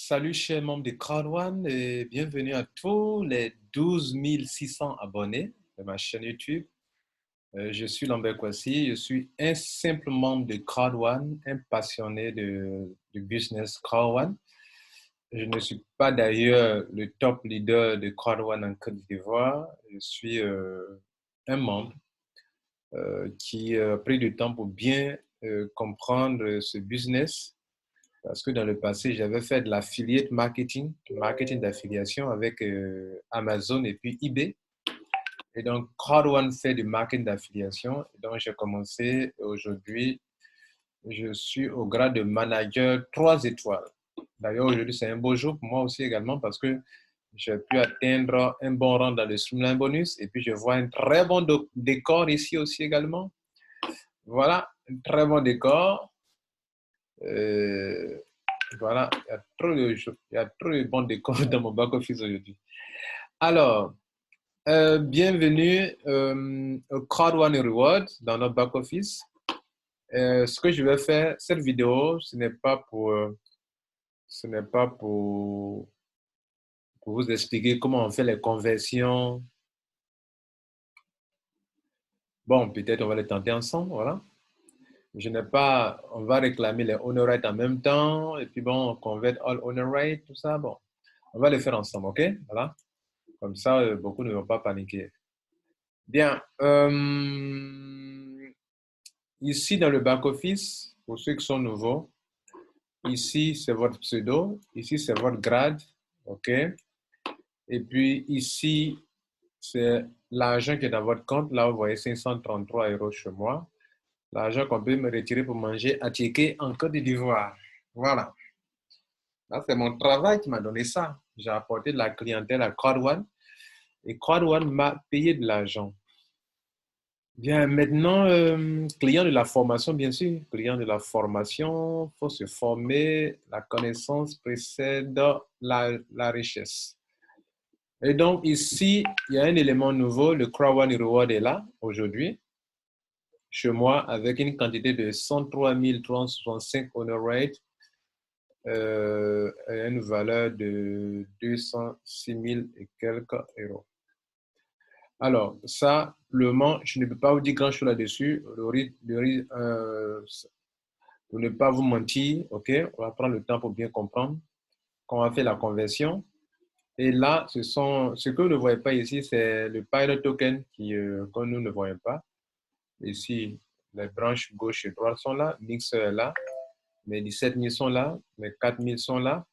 Salut chers membres de Crowd1 et bienvenue à tous les 12 600 abonnés de ma chaîne YouTube. Je suis Lambert Kwasi, je suis un simple membre de Crowd1, un passionné de business Crowd1. Je ne suis pas d'ailleurs le top leader de Crowd1 en Côte d'Ivoire. Je suis un membre qui a pris du temps pour bien comprendre ce business. Parce que dans le passé, j'avais fait de l'affiliate marketing, marketing d'affiliation avec Amazon et puis eBay. Et donc, Crowd1 fait du marketing d'affiliation. Donc, j'ai commencé aujourd'hui, je suis au grade de manager 3 étoiles. D'ailleurs, aujourd'hui, c'est un beau jour pour moi aussi également parce que j'ai pu atteindre un bon rang dans le Streamline Bonus. Et puis, je vois un très bon décor ici aussi également. Voilà, un très bon décor. Euh, Voilà, il y a trop de bons décors dans mon back-office aujourd'hui. Alors, bienvenue au Crowd1 Reward dans notre back-office. Ce que je vais faire, cette vidéo, ce n'est pas pour vous expliquer comment on fait les conversions. Bon, peut-être on va les tenter ensemble, voilà. On va réclamer les honor rates en même temps, et puis bon, on convert all honor rate, tout ça, bon. On va les faire ensemble, ok? Voilà. Comme ça, beaucoup ne vont pas paniquer. Bien. Ici, dans le back-office, pour ceux qui sont nouveaux, ici, c'est votre pseudo. Ici, c'est votre grade. OK? Et puis, ici, c'est l'argent qui est dans votre compte. Là, vous voyez 533 € chez moi. L'argent qu'on peut me retirer pour manger à Ticket en Côte d'Ivoire. Voilà. Là, c'est mon travail qui m'a donné ça. J'ai apporté de la clientèle à Crowd1 et Crowd1 m'a payé de l'argent. Bien, maintenant, client de la formation, bien sûr. Client de la formation, il faut se former. La connaissance précède la richesse. Et donc, ici, il y a un élément nouveau. Le Crowd1 Reward est là aujourd'hui, chez moi, avec une quantité de 103 365 honor rate, une valeur de 206 000 et quelques euros. Alors, ça, je ne peux pas vous dire grand-chose là-dessus. Pour ne pas vous mentir, OK? On va prendre le temps pour bien comprendre. Quand on va faire la conversion. Et là, ce que vous ne voyez pas ici, c'est le pilot token que nous ne voyons pas. Ici, les branches gauche et droite sont là. Mixer est là. Mes 17 000 sont là. Mes 4 000 sont là.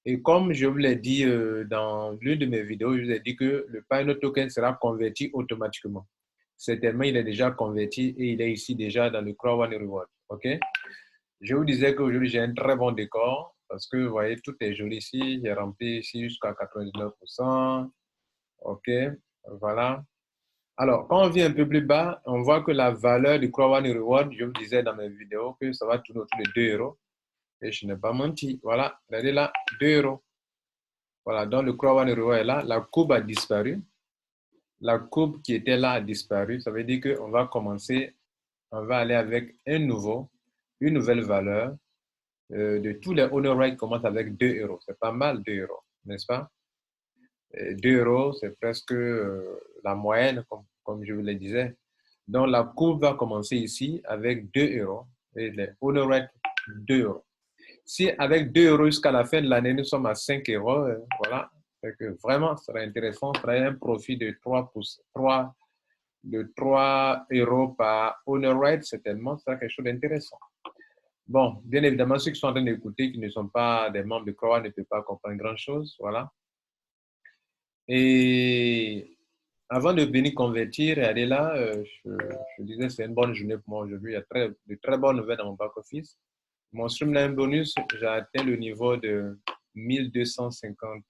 Et comme je vous l'ai dit dans l'une de mes vidéos, je vous ai dit que le pilot token sera converti automatiquement. Certainement, il est déjà converti et il est ici déjà dans le Crowd1 Reward. OK? Je vous disais qu'aujourd'hui, j'ai un très bon décor parce que vous voyez, tout est joli ici. J'ai rempli ici jusqu'à 99%. OK? Voilà. Alors, quand on vient un peu plus bas, on voit que la valeur du Crowd1 Reward, je vous disais dans mes vidéos que ça va tourner autour de 2 €. Et je n'ai pas menti. Voilà. Regardez là, 2 €. Voilà, donc le Crowd1 Reward est là. La courbe a disparu. La courbe qui était là a disparu. Ça veut dire qu'on va commencer, on va aller avec une nouvelle valeur. De tous les honor rates commencent avec 2 €. C'est pas mal, 2 €, n'est-ce pas? Et 2 €, c'est presque la moyenne, comme je vous le disais. Donc, la courbe va commencer ici avec 2 € et les honor rates 2 €. Si avec 2 € jusqu'à la fin de l'année, nous sommes à 5 €, voilà, c'est que vraiment, ça serait intéressant. Ça serait un profit de 3 € par honor rate, certainement, c'est quelque chose d'intéressant. Bon, bien évidemment, ceux qui sont en train d'écouter, qui ne sont pas des membres de Crowd1 ne peuvent pas comprendre grand-chose, voilà. Et avant de venir convertir et aller là, je disais, c'est une bonne journée pour moi aujourd'hui. Il y a de très bonnes nouvelles dans mon back-office. Mon Streamline Bonus, j'ai atteint le niveau de 1250.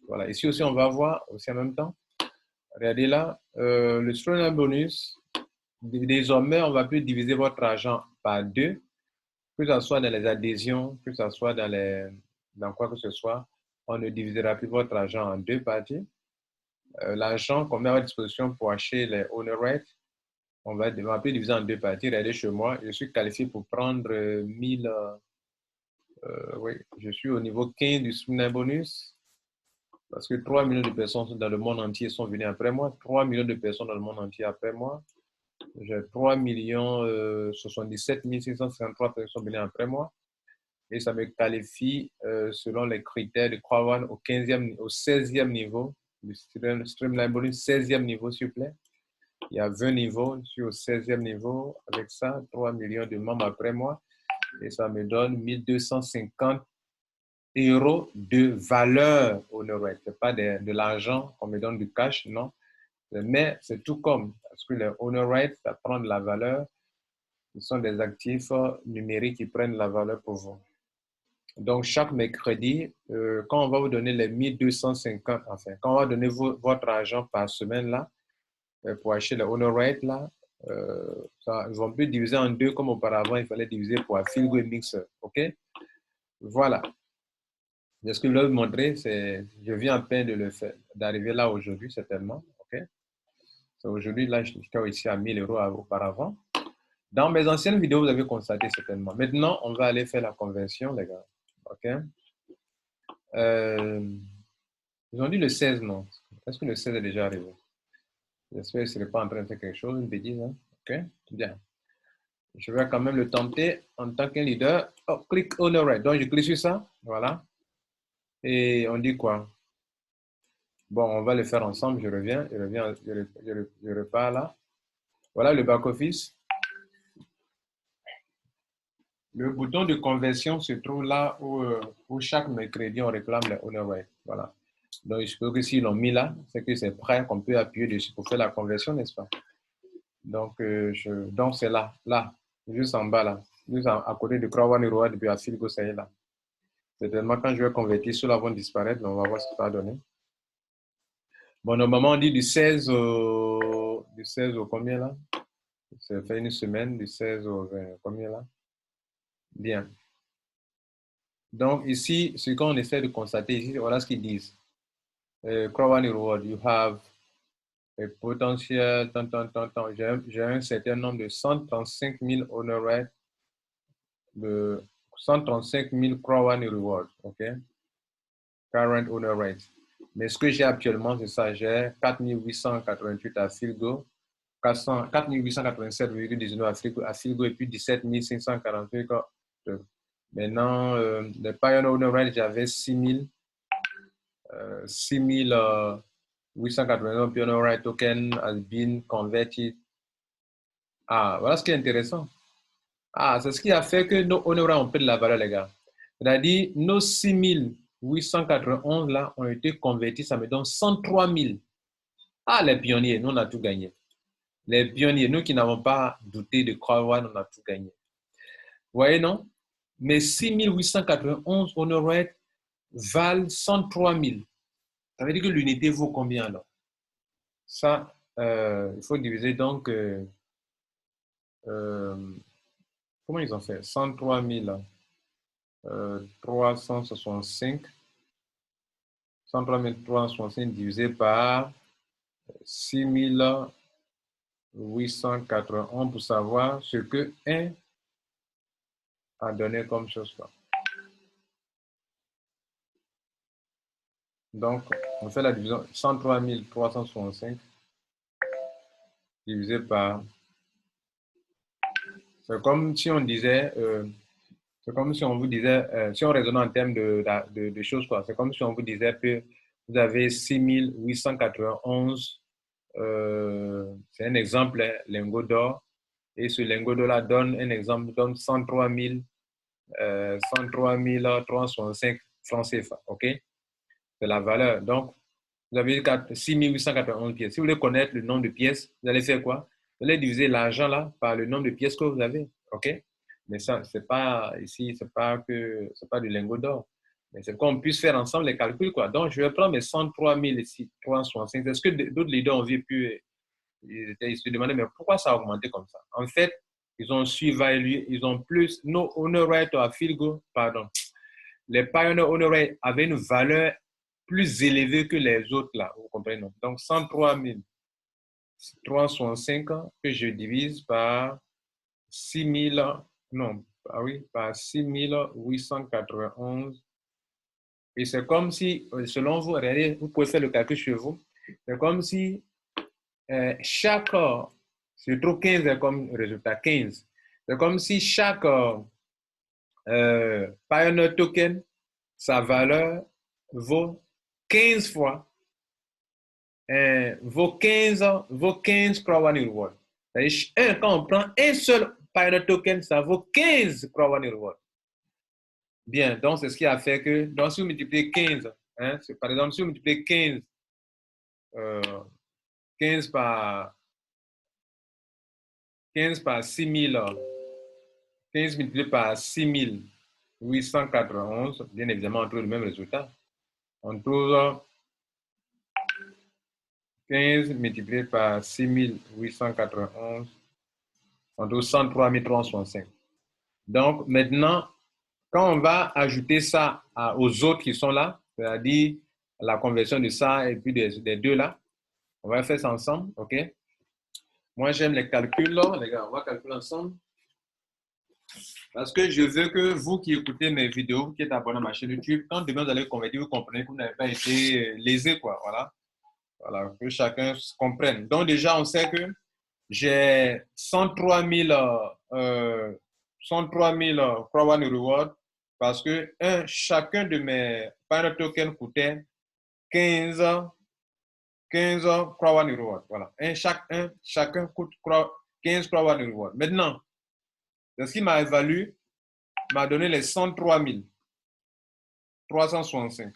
Voilà. Ici aussi, on va voir aussi en même temps. Regardez là, le Streamline Bonus, désormais, on va plus diviser votre argent par 2, que ce soit dans les adhésions, que ce soit dans quoi que ce soit. On ne divisera plus votre argent en 2 parties. L'argent qu'on met à votre disposition pour acheter les honor rates, on va plus diviser en 2 parties. Regardez chez moi, je suis qualifié pour prendre Oui, je suis au niveau 15 du Streamline Bonus parce que 3 millions de personnes dans le monde entier sont venues après moi. 3 millions de personnes dans le monde entier après moi. J'ai 3 millions 77 653 personnes venues après moi. Et ça me qualifie selon les critères de Crowd au 15e, au 16e niveau du Streamline Bonus, 16e niveau, s'il vous plaît. Il y a 20 niveaux, je suis au 16e niveau. Avec ça, 3 millions de membres après moi. Et ça me donne 1250 euros de valeur honorée. Ce n'est pas de l'argent qu'on me donne du cash, non. Mais c'est tout comme, parce que les honorés, ça prend de la valeur. Ce sont des actifs numériques qui prennent de la valeur pour vous. Donc, chaque mercredi, quand on va vous donner les 1250, enfin, quand on va donner votre argent par semaine, là, pour acheter le honor rate, là, ça, ils vont plus diviser en deux comme auparavant, il fallait diviser pour Affiligo et Mixer. OK? Voilà. Ce que je voulais vous montrer, c'est, je viens à peine de le faire, d'arriver là aujourd'hui, certainement. OK? Aujourd'hui, là, j'étais ici à 1000 euros auparavant. Dans mes anciennes vidéos, vous avez constaté certainement. Maintenant, on va aller faire la conversion, les gars. OK? Ils ont dit le 16, non? Est-ce que le 16 est déjà arrivé? J'espère que je ne serai pas en train de faire quelque chose, une bêtise. Hein? OK? Bien. Je vais quand même le tenter en tant qu'un leader. Oh, click on the right. Donc, je clique sur ça. Voilà. Et on dit quoi? Bon, on va le faire ensemble. Je reviens. Je repars là. Voilà le back-office. Le bouton de conversion se trouve là où chaque mercredi, on réclame les honor rate. Voilà. Donc, je suppose que s'ils l'ont mis là, c'est que c'est prêt qu'on peut appuyer dessus pour faire la conversion, n'est-ce pas? Donc, donc c'est là, juste en bas là, juste à côté de Crowd One depuis Affiligo, c'est là. Certainement, quand je vais convertir, ceux-là vont disparaître, mais on va voir ce que ça va donner. Bon, normalement, on dit du 16 au combien là? Ça fait une semaine, du 16 au 20, combien là? Bien. Donc, ici, ce qu'on essaie de constater ici, voilà ce qu'ils disent. Crowd One Reward, you have a potentiel, j'ai un certain nombre de 135 000 honor rates, de 135 000 Crowd One Rewards, OK? Current honor rates. Mais ce que j'ai actuellement, c'est ça, j'ai 4 888 à Filgo, 4 887,19 à Filgo et puis 17 548. Maintenant, les Pioneer honor rates, j'avais 6 881 Pioneer Right Token has been converted. Ah, voilà ce qui est intéressant. Ah, c'est ce qui a fait que nos honoraires ont pris de la valeur, les gars. C'est-à-dire, nos 6891 là ont été convertis, ça me donne 103 000. Ah, les pionniers, nous, on a tout gagné. Les pionniers, nous qui n'avons pas douté de Crowd, on a tout gagné. Vous voyez, non? Mais 6891 honoraires valent 103 000. Ça veut dire que l'unité vaut combien, alors? Ça, il faut diviser donc, comment ils ont fait? 103 365. 103 365 divisé par 6891 pour savoir ce que 1 a donné comme chose. Donc, on fait la division 103 365 divisé par... C'est comme si on disait... c'est comme si on vous disait... si on raisonnait en termes de choses, quoi. C'est comme si on vous disait que vous avez 6891... c'est un exemple, hein, lingot d'or. Et ce lingot d'or-là donne un exemple, donne 103 365 francs CFA. OK? C'est la valeur. Donc, vous avez 6 891 pièces. Si vous voulez connaître le nombre de pièces, vous allez faire quoi? Vous allez diviser l'argent là par le nombre de pièces que vous avez. OK? Mais ça, c'est pas ici, c'est pas du lingot d'or. Mais c'est qu'on puisse faire ensemble les calculs, quoi. Donc, je vais prendre mes 103 365. Est-ce que d'autres leaders ont vu, ils se demandaient, mais pourquoi ça a augmenté comme ça? En fait, ils ont su évaluer, ils ont plus, nos honor rates à Filgo, pardon, les Pioneer honor rates avaient une valeur plus élevée que les autres là, vous comprenez? Donc 103 365 que je divise par 6 000, non, ah oui, par 6891. Et c'est comme si, selon vous, regardez, vous pouvez faire le calcul chez vous. C'est comme si chaque, je trouve 15 comme résultat, 15. C'est comme si chaque Pioneer Token, sa valeur vaut 15 fois, vaut 15 Crow One Reward. Quand on prend un seul Pioneer Token, ça vaut 15 Crow One Reward. Bien, donc c'est ce qui a fait que, donc si vous multipliez 15, hein, par exemple, si vous multipliez 15, euh, 15 par, 15 par 6000, 15 multiplié par 6891, bien évidemment, on trouve le même résultat. On trouve 15 multiplié par 6891, on trouve 103 365. Donc, maintenant, quand on va ajouter ça aux autres qui sont là, c'est-à-dire la conversion de ça et puis des deux là, on va faire ça ensemble, OK? Moi, j'aime les calculs, là. Les gars, on va calculer ensemble. Parce que je veux que vous qui écoutez mes vidéos, vous qui êtes abonné à ma chaîne YouTube, quand demain vous allez convertir, vous comprenez que vous n'avez pas été lésé, quoi. Voilà. Voilà, que chacun se comprenne. Donc, déjà, on sait que j'ai 103 000, 103 000 Crow One Reward parce que chacun de mes Pioneer Tokens coûtait 15, 15 Crow One Reward. Voilà. Chacun coûte 15 Crow One Reward. Maintenant, ce qui m'a évalué, m'a donné les 103 365.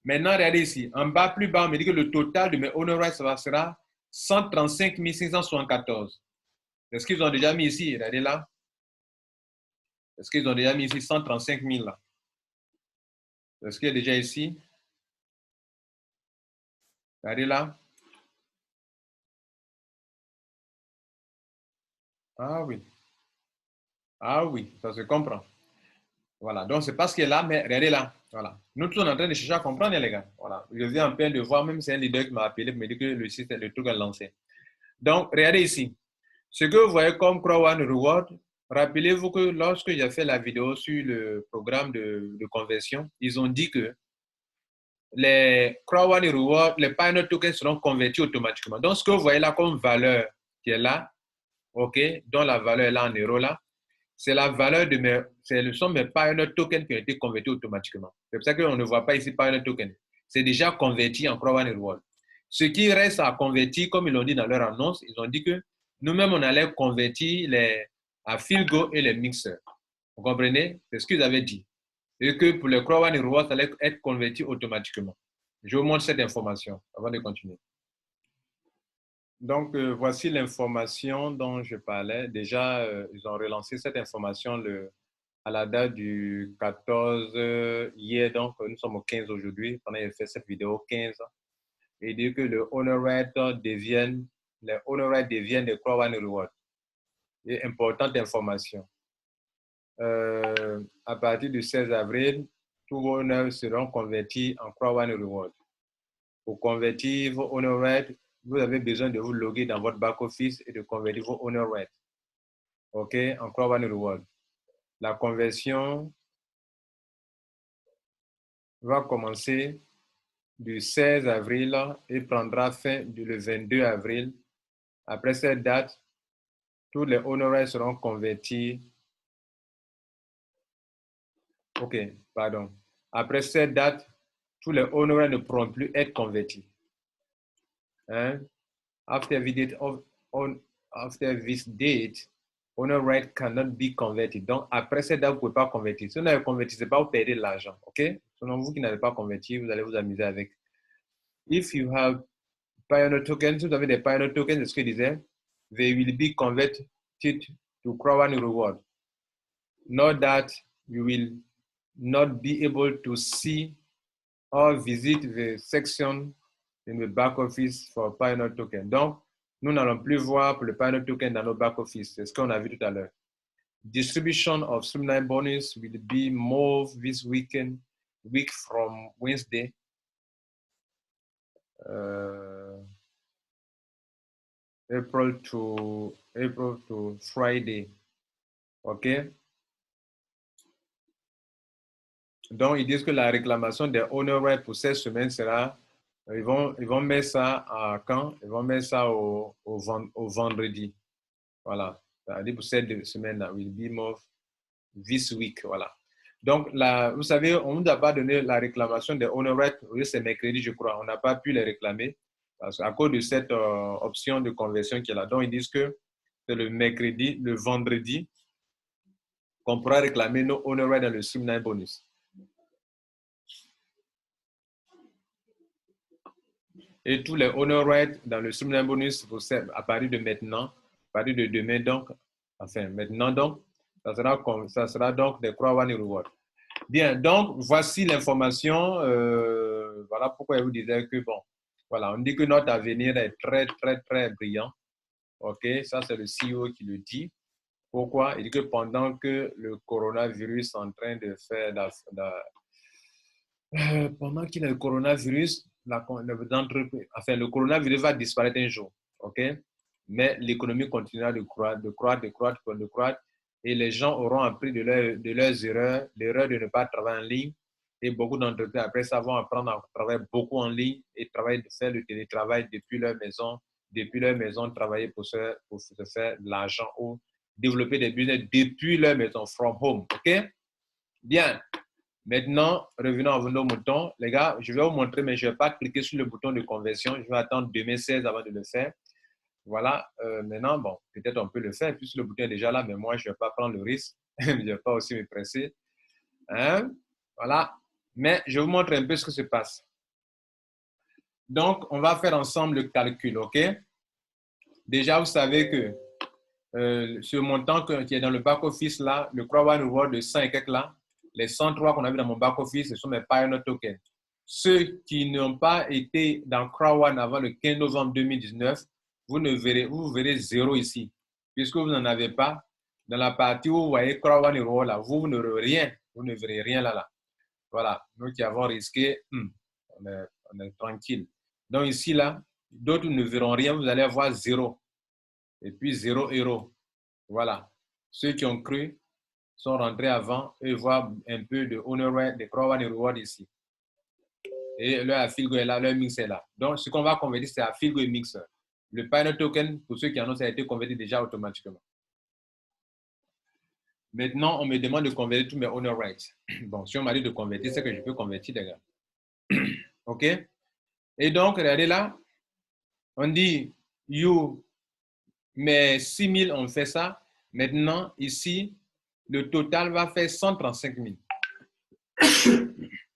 Maintenant, regardez ici. En bas, plus bas, on me dit que le total de mes honor rights sera 135 574. Est-ce qu'ils ont déjà mis ici? Regardez là. Est-ce qu'ils ont déjà mis ici 135 000 là? Est-ce qu'il y a déjà ici? Regardez là. Ah oui. Ah oui, ça se comprend. Voilà. Donc, c'est parce qu'il est là, mais regardez là. Voilà. Nous tous, on est en train de chercher à comprendre, les gars. Voilà. Je viens en peine de voir, même si un leader qui m'a appelé pour me dire que le site, le truc est lancé. Donc, regardez ici. Ce que vous voyez comme Crow One Reward, rappelez-vous que lorsque j'ai fait la vidéo sur le programme de conversion, ils ont dit que les Crow One Reward, les Pioneer Tokens seront convertis automatiquement. Donc, ce que vous voyez là comme valeur qui est là, OK, dont la valeur est là en euros là, c'est la valeur de mes, ce sont mes Pioneer Tokens qui ont été convertis automatiquement. C'est pour ça qu'on ne voit pas ici Pioneer Token. C'est déjà converti en Crow One Reward. Ce qui reste à convertir, comme ils l'ont dit dans leur annonce, ils ont dit que nous-mêmes, on allait convertir à Filgo et les mixeurs. Vous comprenez? C'est ce qu'ils avaient dit. Et que pour les Crow One Reward, ça allait être converti automatiquement. Je vous montre cette information avant de continuer. Donc, voici l'information dont je parlais. Déjà, ils ont relancé cette information à la date du 14 hier. Donc, nous sommes au 15 aujourd'hui. On a fait cette vidéo au 15. Et dire que le honor rate devienne, les honor rate deviennent des Crow One Reward. Et importante information. À partir du 16 avril, tous vos honneurs seront convertis en Crow One Reward. Pour convertir vos honor rates, vous avez besoin de vous loguer dans votre back-office et de convertir vos honor rates. OK, en Crow One Reward. La conversion va commencer du 16 avril et prendra fin le 22 avril. Après cette date, tous les honoraires seront convertis. OK, pardon. Après cette date, tous les honoraires ne pourront plus être convertis. Hein? After this date, honor right cannot be converted. Donc, après cette date, vous ne pouvez pas convertir. Si vous n'avez converti, ce n'est pas vous perdez de l'argent. OK? Selon vous qui n'avez pas converti, vous allez vous amuser avec. If you have Pioneer tokens, si vous avez des Pioneer tokens, c'est ce que je disais, they will be converted to Crow One Reward. Note that you will not be able to see or visit the section in the back office for Pioneer token. Donc, nous n'allons plus voir pour le Pioneer token dans nos back office. C'est ce qu'on a vu tout à l'heure. Distribution of Streamline bonus will be moved this week from Wednesday. April to Friday. OK? Donc, ils disent que la réclamation des honor rate pour cette semaine sera, ils vont mettre ça à quand? Ils vont mettre ça au vendredi. Voilà. C'est-à-dire pour cette semaine-là, will be more this week. Voilà. Donc, là, vous savez, on ne nous a pas donné la réclamation des honor rate. Oui, c'est mercredi, je crois. On n'a pas pu les réclamer parce qu'à cause de cette option de conversion qui est là. Donc, ils disent que c'est le mercredi, le vendredi, qu'on pourra réclamer nos honor rate dans le streamline bonus. Et tous les honor rates dans le streamline bonus à partir de maintenant, à partir de demain, donc, enfin, maintenant, donc, ça sera donc des croix one reward. Bien, donc, voici l'information. Voilà pourquoi je vous disais que, bon, voilà, on dit que notre avenir est très, très, très brillant. OK, ça, c'est le CEO qui le dit. Pourquoi? Il dit que pendant que le coronavirus est en train de faire pendant qu'il y a le coronavirus, le coronavirus va disparaître un jour, OK? Mais l'économie continuera de croître, et les gens auront appris de leurs erreurs, l'erreur de ne pas travailler en ligne, et beaucoup d'entreprises, après ça, vont apprendre à travailler beaucoup en ligne et faire le télétravail depuis leur maison, travailler pour se faire de l'argent ou développer des business depuis leur maison, from home, OK? Bien. Maintenant, revenons à nos moutons. Les gars, je vais vous montrer, mais je ne vais pas cliquer sur le bouton de conversion. Je vais attendre 2016 avant de le faire. Voilà. Maintenant, bon, peut-être on peut le faire puisque le bouton est déjà là, mais moi, je ne vais pas prendre le risque. Je ne vais pas aussi me presser. Hein? Voilà. Mais je vais vous montrer un peu ce qui se passe. Donc, on va faire ensemble le calcul, OK? Déjà, vous savez que ce montant qui est dans le back-office là, le Croix One Reward de 100 et quelques là, les 103 qu'on a vu dans mon back-office, ce sont mes Pioneer tokens. Ceux qui n'ont pas été dans Croix One avant le 15 novembre 2019, vous verrez zéro ici. Puisque vous n'en avez pas, dans la partie où vous voyez Croix One Reward là, vous n'aurez rien. Vous ne verrez rien là. Voilà. Nous qui avons risqué, on est tranquille. Donc ici là, d'autres ne verront rien, vous allez avoir zéro. Et puis 0 euros. Voilà. Ceux qui ont cru sont rentrés avant et voient un peu de honor, de croix one reward ici. Et leur affiligo est là, leur mix est là. Donc, ce qu'on va convertir, c'est affiligo et mix. Le Pioneer token, pour ceux qui en ont, ça a été converti déjà automatiquement. Maintenant, on me demande de convertir tous mes honor rights. Bon, si on m'a dit de convertir, c'est que je peux convertir, les gars. OK? Et donc, regardez là, on dit, mais 6 000, on fait ça. Maintenant, ici, le total va faire 135 000.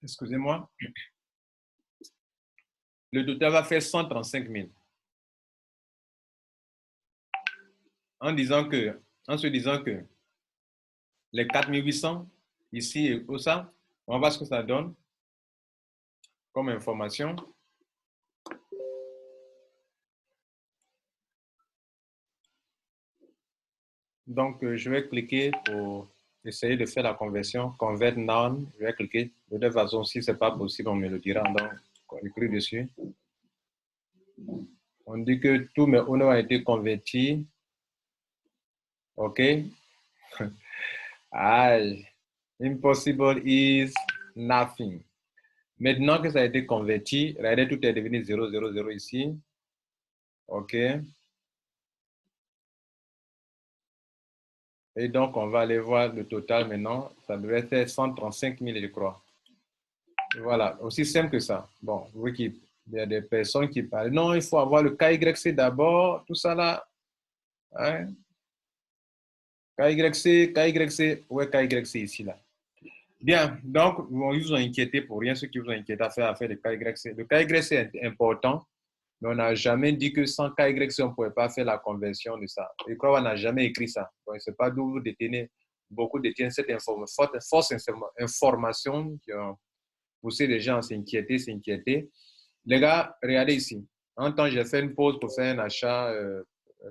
Excusez-moi. Le total va faire 135 000. En se disant que les 4 800 ici et tout ça, on va voir ce que ça donne comme information. Donc, je vais cliquer pour essayer de faire la conversion. Convert now. Je vais cliquer. De toute façon, si ce n'est pas possible, on me le dira. Donc, on clique dessus. On dit que tous mes honors ont été convertis. OK. Impossible is nothing. Maintenant que ça a été converti, regardez, tout est devenu 0, 0, 0 ici. OK. Et donc, on va aller voir le total maintenant. Ça devrait être 135 000, je crois. Voilà, aussi simple que ça. Bon, vous voyez qu'il y a des personnes qui parlent. Non, il faut avoir le KYC d'abord, tout ça là. Hein? KYC, où est KYC ici là? Bien, donc, ils vous ont inquiété pour rien, ceux qui vous ont inquiété à faire le KYC. Le KYC est important, mais on n'a jamais dit que sans KYC, on ne pouvait pas faire la conversion de ça. Je crois qu'on n'a jamais écrit ça. Donc, je ne sais pas d'où vous détenez. Beaucoup détiennent cette fausse information qui ont poussé les gens à s'inquiéter. Les gars, regardez ici. En temps, j'ai fait une pause pour faire un achat,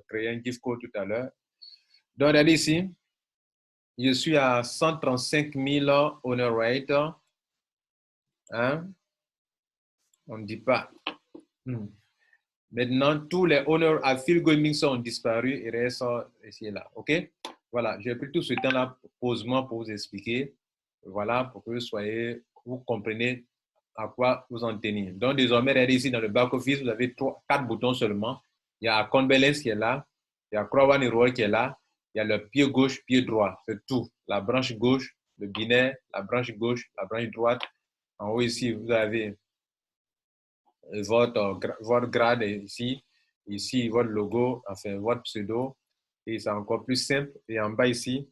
créer un gift code tout à l'heure. Donc, regardez ici. Je suis à 135 000 honor rate. Hein? On ne dit pas. Maintenant, tous les honor affiliate mix ont disparu et restent ici et là. OK? Voilà, j'ai pris tout ce temps-là posément pour vous expliquer. Voilà, pour que vous compreniez à quoi vous en tenir. Donc, désormais, regardez ici dans le back-office, vous avez 4 boutons seulement. Il y a Account Balance qui est là, il y a Crowd Roll qui est là, il y a le pied gauche, pied droit, c'est tout. La branche gauche, le binaire, la branche gauche, la branche droite. En haut ici, vous avez votre grade ici, ici votre logo, enfin votre pseudo, et c'est encore plus simple. Et en bas ici,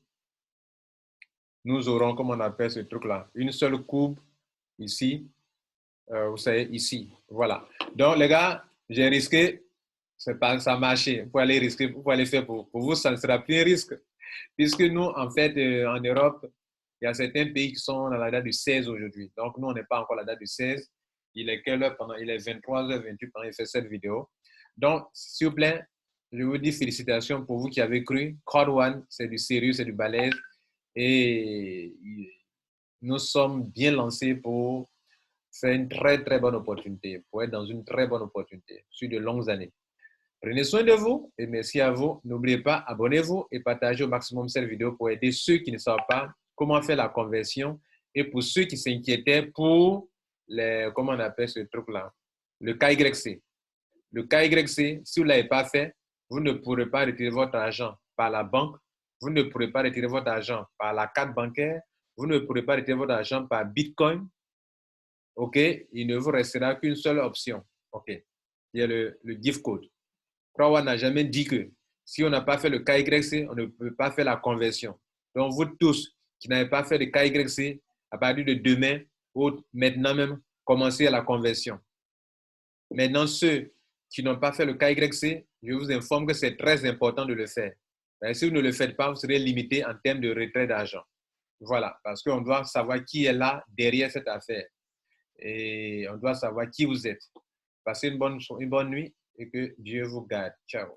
nous aurons, comme on appelle ce truc-là, une seule courbe ici, vous savez, ici. Voilà. Donc, les gars, j'ai risqué, c'est pas ça a marché. Vous pouvez aller risquer, vous pouvez aller faire pour vous, ça ne sera plus un risque. Puisque nous, en fait, en Europe, il y a certains pays qui sont dans la date du 16 aujourd'hui. Donc, nous, on n'est pas encore à la date du 16. Il est quelle heure pendant? Il est 23h28 pendant qu'il fait cette vidéo. Donc, s'il vous plaît, je vous dis félicitations pour vous qui avez cru. Crowd One, c'est du sérieux, c'est du balèze. Et nous sommes bien lancés pour faire une très, très bonne opportunité, pour être dans une très bonne opportunité sur de longues années. Prenez soin de vous et merci à vous. N'oubliez pas, abonnez-vous et partagez au maximum cette vidéo pour aider ceux qui ne savent pas comment faire la conversion et pour ceux qui s'inquiétaient pour comment on appelle ce truc-là, le KYC. Le KYC, si vous ne l'avez pas fait, vous ne pourrez pas retirer votre argent par la banque, vous ne pourrez pas retirer votre argent par la carte bancaire, vous ne pourrez pas retirer votre argent par Bitcoin. OK? Il ne vous restera qu'une seule option. OK? Il y a le gift code. Crowd n'a jamais dit que si on n'a pas fait le KYC, on ne peut pas faire la conversion. Donc, vous tous qui n'avez pas fait le KYC, à partir de demain ou maintenant même, commencez à la conversion. Maintenant, ceux qui n'ont pas fait le KYC, je vous informe que c'est très important de le faire. Si vous ne le faites pas, vous serez limité en termes de retrait d'argent. Voilà, parce qu'on doit savoir qui est là derrière cette affaire. Et on doit savoir qui vous êtes. Passez une bonne nuit et que Dieu vous garde. Ciao.